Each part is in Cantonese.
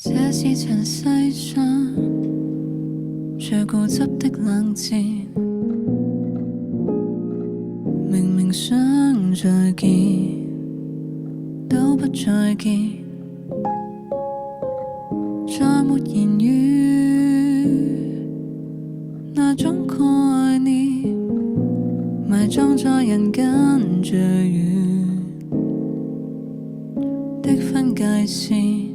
這是塵世上最固執的冷戰，明明想再見都不再見，再沒言語，那種概念埋葬在人間最遠的分界線，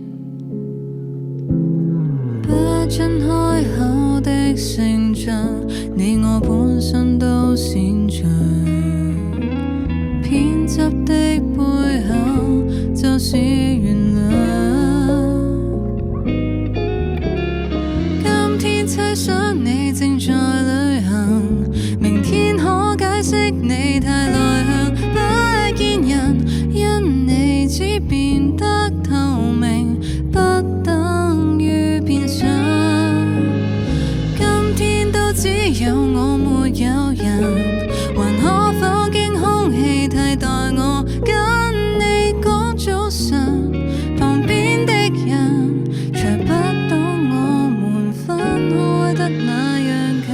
不准開口的聖像，你我本身都擅長，偏執的背後就是原諒。今天猜想你正在旅行，明天可解釋你太內向，不見人，因你只變得透明，不等於變相。今天都只有我沒有人，還可否經空氣替代我跟你講早晨？旁邊的人卻不懂我們分開得那樣近。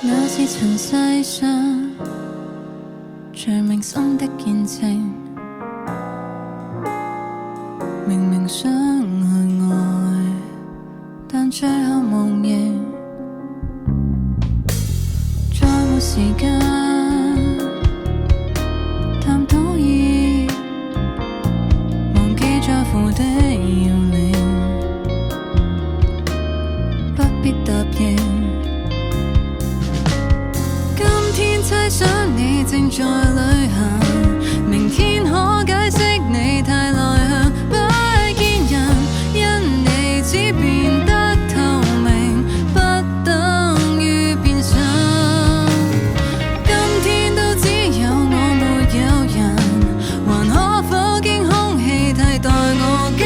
那是塵世上最銘心的見證，明明想去愛，但最後忘形，再沒時間探討意義，忘記在乎的要領，不必答應。今天猜想你正在旅行，明天可解釋你太內向，不見人，因你只變得透明，不等於變相。今天都只有我沒有人，還可否經空氣替代我跟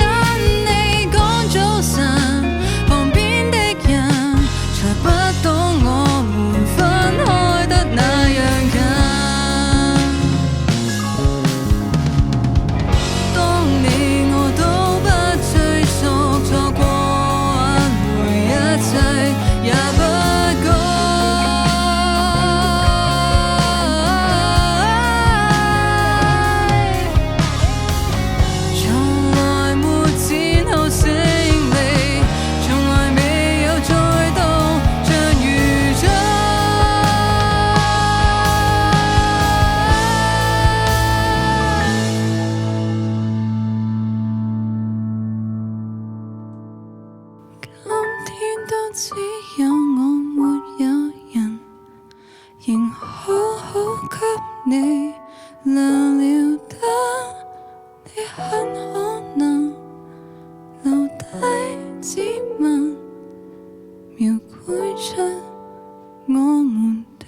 你講早晨？旁邊的人才不懂我們分開得那樣近。當你我都不追溯，錯過挽回一切也不該。從來沒展後勝利，從來未有再度像如初。今天都只有我沒有人，仍好好給你亮了燈，你很可能留低指紋，描繪出我們的